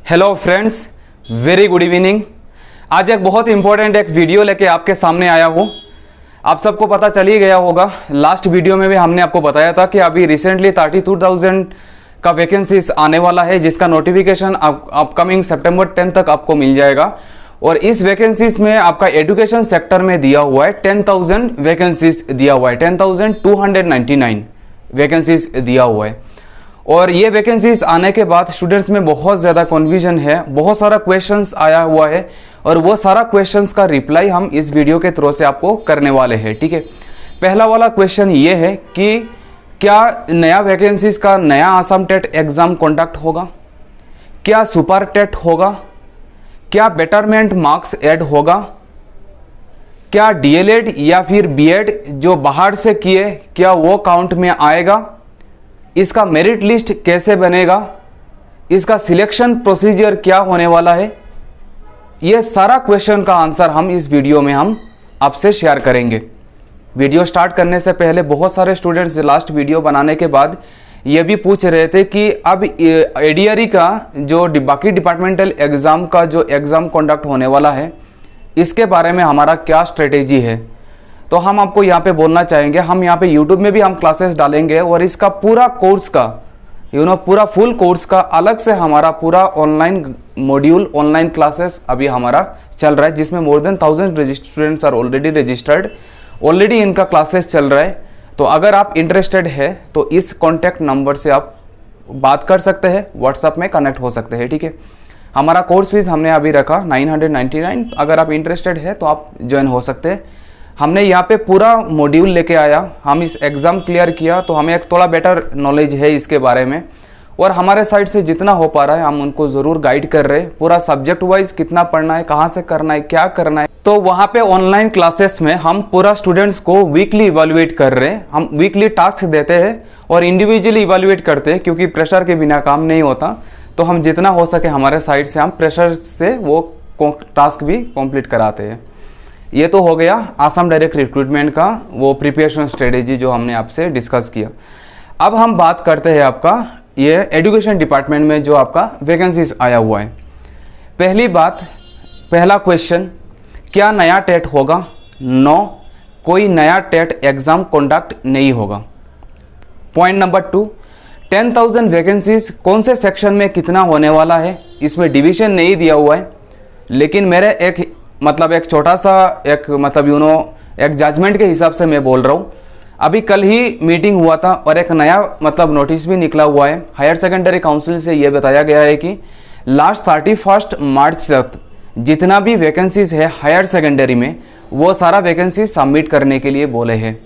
Hello friends, very good evening. आज एक बहुत इंपॉर्टेंट एक वीडियो लेके आपके सामने आया हूँ। आप सबको पता चल ही गया होगा, लास्ट वीडियो में भी हमने आपको बताया था कि अभी रिसेंटली 32,000 का वैकेंसीज आने वाला है, जिसका नोटिफिकेशन अपकमिंग सितंबर 10 तक आपको मिल जाएगा। और इस वैकेंसीज में आपका एजुकेशन सेक्टर में दिया हुआ है 10,000 वैकेंसीज दिया हुआ है, 10,299 वैकेंसीज दिया हुआ है। और ये वैकेंसीज आने के बाद स्टूडेंट्स में बहुत ज़्यादा कन्फ्यूजन है, बहुत सारा क्वेश्चंस आया हुआ है और वो सारा क्वेश्चंस का रिप्लाई हम इस वीडियो के थ्रू से आपको करने वाले हैं। ठीक है, पहला वाला क्वेश्चन ये है कि क्या नया वैकेंसीज का नया आसाम टेट एग्ज़ाम कंडक्ट होगा, क्या सुपर टेट होगा, क्या बेटरमेंट मार्क्स ऐड होगा, क्या डीएलएड या फिर बीएड जो बाहर से किए क्या वो काउंट में आएगा, इसका मेरिट लिस्ट कैसे बनेगा, इसका सिलेक्शन प्रोसीजर क्या होने वाला है। ये सारा क्वेश्चन का आंसर हम इस वीडियो में हम आपसे शेयर करेंगे। वीडियो स्टार्ट करने से पहले बहुत सारे स्टूडेंट्स लास्ट वीडियो बनाने के बाद ये भी पूछ रहे थे कि अब एडीआरई का जो बाकी डिपार्टमेंटल एग्ज़ाम का जो एग्ज़ाम कंडक्ट होने वाला है, इसके बारे में हमारा क्या स्ट्रेटेजी है। तो हम आपको यहाँ पे बोलना चाहेंगे, हम यहाँ पे यूट्यूब में भी हम क्लासेस डालेंगे और इसका पूरा कोर्स का पूरा फुल कोर्स का अलग से हमारा पूरा ऑनलाइन मॉड्यूल, ऑनलाइन क्लासेस अभी हमारा चल रहा है, जिसमें more than 1000 students are already registered, already इनका क्लासेस चल रहा है। तो अगर आप इंटरेस्टेड है तो इस कॉन्टैक्ट नंबर से आप बात कर सकते हैं, व्हाट्सएप में कनेक्ट हो सकते हैं। ठीक है, हमारा कोर्स फीस हमने अभी रखा 999। अगर आप इंटरेस्टेड है तो आप ज्वाइन हो सकते हैं। हमने यहाँ पे पूरा मॉड्यूल लेके आया, हम इस एग्ज़ाम क्लियर किया तो हमें एक थोड़ा बेटर नॉलेज है इसके बारे में, और हमारे साइड से जितना हो पा रहा है हम उनको ज़रूर गाइड कर रहे हैं। पूरा सब्जेक्ट वाइज कितना पढ़ना है, कहाँ से करना है, क्या करना है। तो वहाँ पे ऑनलाइन क्लासेस में हम पूरा स्टूडेंट्स को वीकली इवेल्युएट कर रहे हैं, हम वीकली टास्क देते हैं और इंडिविजुअली इवेल्युएट करते हैं, क्योंकि प्रेशर के बिना काम नहीं होता। तो हम जितना हो सके हमारे साइड से हम प्रेशर से वो टास्क भी कंप्लीट कराते हैं। ये तो हो गया आसाम डायरेक्ट रिक्रूटमेंट का वो प्रिपरेशन स्ट्रेटेजी जो हमने आपसे डिस्कस किया। अब हम बात करते हैं आपका ये एजुकेशन डिपार्टमेंट में जो आपका वैकेंसीज आया हुआ है। पहली बात, पहला क्वेश्चन, क्या नया टेट होगा? नो, कोई नया टेट एग्ज़ाम कंडक्ट नहीं होगा। पॉइंट नंबर 2, 10,000 वैकेंसीज कौन से सेक्शन में कितना होने वाला है, इसमें डिवीज़न नहीं दिया हुआ है, लेकिन मेरे एक छोटा सा एक जजमेंट के हिसाब से मैं बोल रहा हूँ। अभी कल ही मीटिंग हुआ था और एक नया नोटिस भी निकला हुआ है। हायर सेकेंडरी काउंसिल से ये बताया गया है कि लास्ट 31 मार्च तक जितना भी वैकेंसीज है हायर सेकेंडरी में, वो सारा वैकेंसी सबमिट करने के लिए बोले हैं।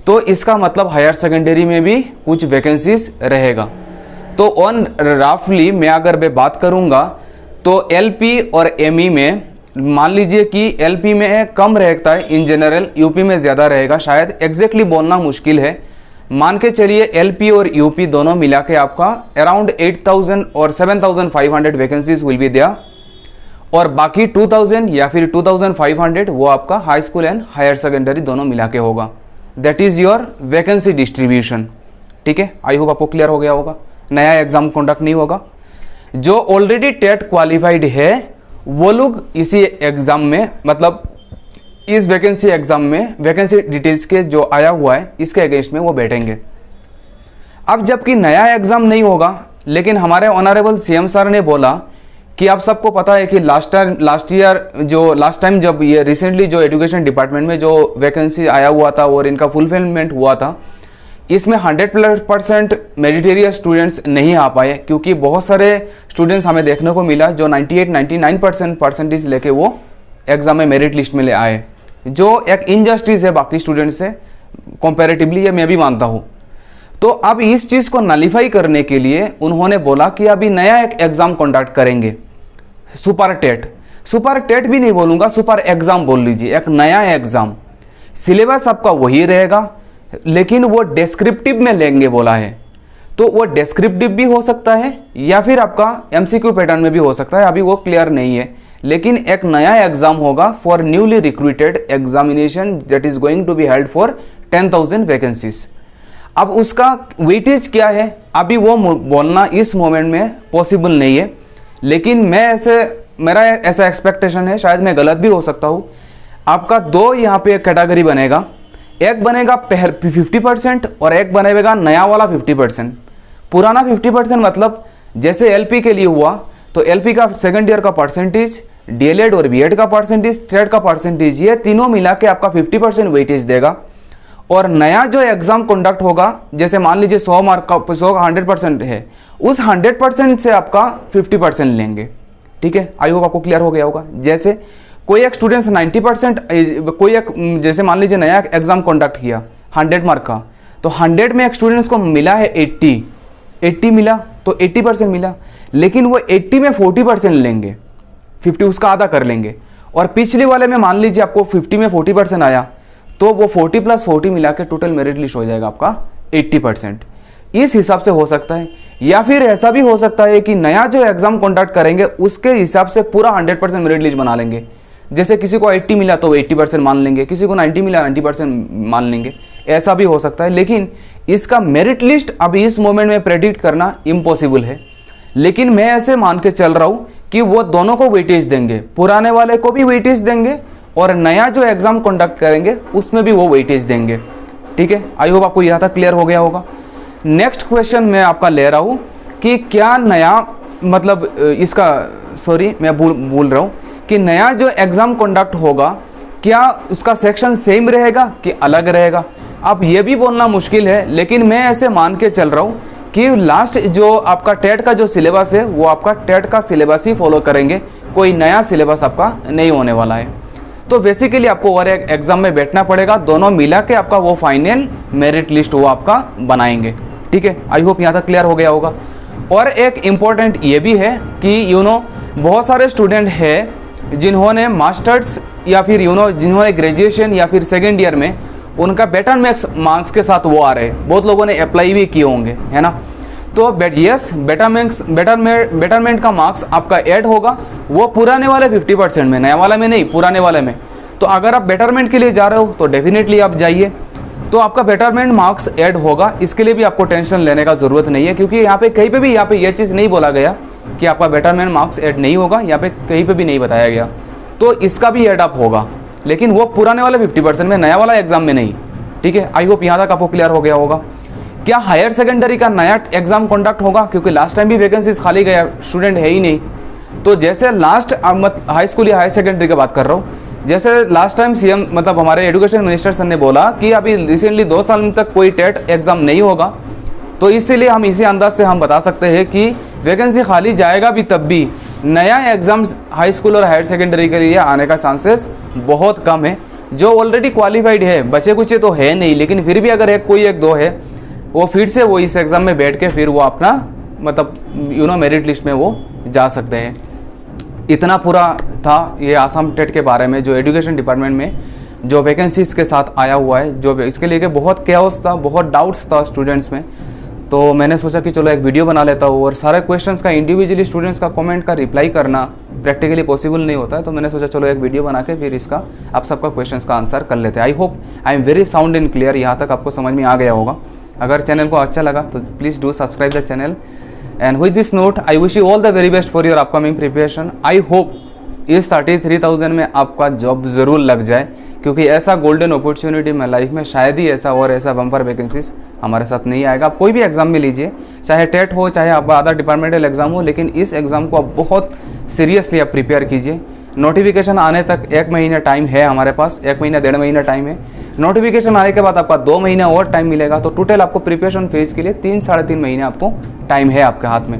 तो इसका मतलब हायर सेकेंडरी में भी कुछ वैकेंसीज रहेगा। तो ऑन रफली मैं अगर बात करूँगा तो एलपी और एमई में मान लीजिए कि एलपी में कम रहता है, इन जनरल यूपी में ज़्यादा रहेगा। शायद एग्जैक्टली बोलना मुश्किल है, मान के चलिए एलपी और यूपी दोनों मिला के आपका अराउंड 8,000 और 7,500 वैकेंसीज विल बी देयर, और बाकी 2,000 या फिर 2,500 वो आपका high school and higher secondary दोनों मिला के होगा। That is your vacancy distribution. ठीक है, आई होप आपको क्लियर हो गया होगा। नया एग्जाम कंडक्ट नहीं होगा। जो ऑलरेडी टेट क्वालिफाइड है वो लोग इसी एग्ज़ाम में इस वैकेंसी एग्ज़ाम में वैकेंसी डिटेल्स के जो आया हुआ है इसके अगेंस्ट में वो बैठेंगे। अब जबकि नया एग्ज़ाम नहीं होगा, लेकिन हमारे ऑनरेबल सीएम सर ने बोला कि आप सबको पता है कि लास्ट टाइम जब ये रिसेंटली जो एजुकेशन डिपार्टमेंट में जो वैकेंसी आया हुआ था और इनका फुलफिलमेंट हुआ था, इसमें 100% मेरिटेरियस स्टूडेंट्स नहीं आ पाए, क्योंकि बहुत सारे स्टूडेंट्स हमें देखने को मिला जो 98-99% परसेंटेज लेके वो एग्ज़ाम में मेरिट लिस्ट में ले आए, जो एक इनजस्टिस है बाकी स्टूडेंट्स से कंपैरेटिवली, ये मैं भी मानता हूँ। तो अब इस चीज़ को नलीफाई करने के लिए उन्होंने बोला कि अभी नया एक एग्ज़ाम कंडक्ट करेंगे, सुपर टेट भी नहीं बोलूँगा, सुपर एग्ज़ाम बोल लीजिए, एक नया एग्ज़ाम। सिलेबस आपका वही रहेगा, लेकिन वो डेस्क्रिप्टिव में लेंगे बोला है। तो वो डेस्क्रिप्टिव भी हो सकता है या फिर आपका एमसीक्यू पैटर्न में भी हो सकता है, अभी वो क्लियर नहीं है। लेकिन एक नया एग्जाम होगा for newly recruited examination that is going to be held for 10,000 vacancies. अब उसका वेटेज क्या है अभी वो बोलना इस मोमेंट में पॉसिबल नहीं है, लेकिन मेरा ऐसा एक्सपेक्टेशन है, शायद मैं गलत भी हो सकता हूँ, आपका दो यहाँ पे कैटेगरी बनेगा, एक बनेगा 50% और एक बनेगा नया वाला 50%। पुराना 50% मतलब जैसे एलपी के लिए हुआ तो एलपी का सेकंड ईयर का परसेंटेज, डीएलएड और बीएड का परसेंटेज, ट्रेड का परसेंटेज, ये तीनों मिला के आपका 50% वेटेज देगा। और नया जो एग्जाम कंडक्ट होगा, जैसे मान लीजिए 100 मार्क का 100 का 100% है, उस 100% से आपका 50% लेंगे। ठीक है, आई होप आपको क्लियर हो गया होगा। जैसे कोई एक स्टूडेंट्स 90%, कोई एक जैसे मान लीजिए नया एग्जाम कंडक्ट किया 100 मार्क का, तो 100 में एक स्टूडेंट्स को मिला है 80 मिला तो 80% मिला, लेकिन वो 80 में 40% लेंगे, 50 उसका आधा कर लेंगे। और पिछले वाले में मान लीजिए आपको 50 में 40% आया, तो वो 40 + 40 मिला के टोटल मेरिट लिस्ट हो जाएगा आपका 80%। इस हिसाब से हो सकता है, या फिर ऐसा भी हो सकता है कि नया जो एग्जाम कंडक्ट करेंगे उसके हिसाब से पूरा 100% मेरिट लिस्ट बना लेंगे। जैसे किसी को 80 मिला तो 80% मान लेंगे, किसी को 90 मिला 90% मान लेंगे, ऐसा भी हो सकता है। लेकिन इसका मेरिट लिस्ट अभी इस मोमेंट में प्रेडिक्ट करना इम्पॉसिबल है। लेकिन मैं ऐसे मान के चल रहा हूँ कि वो दोनों को वेटेज देंगे, पुराने वाले को भी वेटेज देंगे और नया जो एग्जाम कंडक्ट करेंगे उसमें भी वो वेटेज देंगे। ठीक है, आई होप आपको यहाँ तक क्लियर हो गया होगा। नेक्स्ट क्वेश्चन मैं आपका ले रहा हूँ कि क्या नया मतलब इसका मैं भूल रहा हूँ कि नया जो एग्जाम कंडक्ट होगा क्या उसका सेक्शन सेम रहेगा कि अलग रहेगा। अब ये भी बोलना मुश्किल है, लेकिन मैं ऐसे मान के चल रहा हूँ कि लास्ट जो आपका टेट का जो सिलेबस है वो आपका टेट का सिलेबस ही फॉलो करेंगे, कोई नया सिलेबस आपका नहीं होने वाला है। तो बेसिकली आपको और एक एग्जाम में बैठना पड़ेगा, दोनों मिला के आपका वो फाइनल मेरिट लिस्ट वो आपका बनाएंगे। ठीक है, आई होप यहाँ तक क्लियर हो गया होगा। और एक इम्पॉर्टेंट ये भी है कि बहुत सारे स्टूडेंट हैं जिन्होंने मास्टर्स या फिर जिन्होंने ग्रेजुएशन या फिर सेकेंड ईयर में उनका बेटर मार्क्स के साथ वो आ रहे हैं, बहुत लोगों ने अप्लाई भी किए होंगे, है ना। तो बेटरमेंट का मार्क्स आपका ऐड होगा, वो पुराने वाले 50% में, नया वाला में नहीं, पुराने वाले में। तो अगर आप बेटरमेंट के लिए जा रहे हो तो डेफिनेटली आप जाइए, तो आपका बेटरमेंट मार्क्स ऐड होगा। इसके लिए भी आपको टेंशन लेने का ज़रूरत नहीं है, क्योंकि यहाँ पे कहीं पे भी ये चीज़ नहीं बोला गया कि आपका बेटरमेंट मार्क्स ऐड नहीं होगा, यहाँ पे कहीं पे भी नहीं बताया गया। तो इसका भी ऐड अप होगा, लेकिन वो पुराने वाले 50% में, नया वाला एग्जाम में नहीं। ठीक है, आई होप यहाँ तक आपको क्लियर हो गया होगा। क्या हायर सेकेंडरी का नया एग्जाम कंडक्ट होगा, क्योंकि लास्ट टाइम भी वैकेंसीज खाली गया, स्टूडेंट है ही नहीं। तो जैसे लास्ट हाई स्कूल या हायर सेकेंडरी की बात कर रहा हूँ, जैसे लास्ट टाइम सीएम मतलब हमारे एजुकेशन मिनिस्टर सर ने बोला कि अभी रिसेंटली 2 साल तक कोई टेट एग्जाम नहीं होगा, तो इसीलिए हम इसी अंदाज से हम बता सकते हैं कि वैकेंसी खाली जाएगा भी तब भी नया एग्जाम हाई स्कूल और हायर सेकेंडरी के लिए आने का चांसेस बहुत कम है। जो ऑलरेडी क्वालिफाइड है, बचे कुछ तो है नहीं, लेकिन फिर भी अगर कोई एक दो है, वो फिर से वो इस एग्ज़ाम में बैठ के फिर वो अपना मतलब मेरिट लिस्ट में वो जा सकते हैं। इतना पूरा था ये आसाम टेट के बारे में, जो एजुकेशन डिपार्टमेंट में जो वैकेंसीज के साथ आया हुआ है, जो इसके लिए बहुत कैओस था, बहुत डाउट्स था स्टूडेंट्स में। तो मैंने सोचा कि चलो एक वीडियो बना लेता हूँ, और सारे क्वेश्चंस का इंडिविजुअली स्टूडेंट्स का कमेंट का रिप्लाई करना प्रैक्टिकली पॉसिबल नहीं होता है, तो मैंने सोचा चलो एक वीडियो बना के फिर इसका आप सबका क्वेश्चंस का आंसर कर लेते हैं। I hope I am very sound and clear, यहाँ तक आपको समझ में आ गया होगा। अगर चैनल को अच्छा लगा तो please do subscribe the channel, and with this note I wish you all the very best for your upcoming preparation. I hope इस 33,000 में आपका जॉब ज़रूर लग जाए, क्योंकि ऐसा गोल्डन अपॉर्चुनिटी में लाइफ में शायद ही ऐसा और ऐसा बम्पर वैकेंसीज हमारे साथ नहीं आएगा। आप कोई भी एग्जाम में लीजिए, चाहे टेट हो, चाहे आपका अदर डिपार्टमेंटल एग्जाम हो, लेकिन इस एग्ज़ाम को आप बहुत सीरियसली आप प्रिपेयर कीजिए। नोटिफिकेशन आने तक 1 महीना टाइम है हमारे पास, 1 महीना 1.5 महीना टाइम है। नोटिफिकेशन आने के बाद आपका 2 महीना और टाइम मिलेगा, तो टोटल आपको प्रिपरेशन फेज के लिए 3-3.5 महीने आपको टाइम है आपके हाथ में।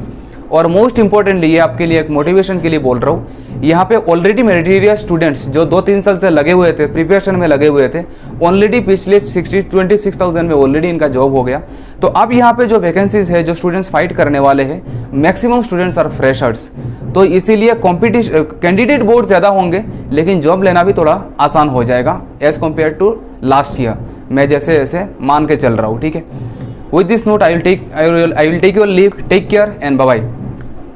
और मोस्ट इंपॉर्टेंटली ये आपके लिए एक मोटिवेशन के लिए बोल रहा हूँ, यहाँ पे ऑलरेडी मेरिटोरियस स्टूडेंट्स जो 2-3 साल से लगे हुए थे, प्रिपरेशन में लगे हुए थे, ऑलरेडी पिछले 26,000 में ऑलरेडी इनका जॉब हो गया। तो अब यहाँ पे जो वैकेंसीज है, जो स्टूडेंट्स फाइट करने वाले हैं, मैक्सिमम स्टूडेंट्स आर फ्रेशर्स, तो इसीलिए कॉम्पिटिशन कैंडिडेट बहुत ज़्यादा होंगे, लेकिन जॉब लेना भी थोड़ा आसान हो जाएगा as compare to last year. मैं जैसे ऐसे मान के चल रहा हूँ, ठीक है। With this note I will take your leave, take care and bye bye.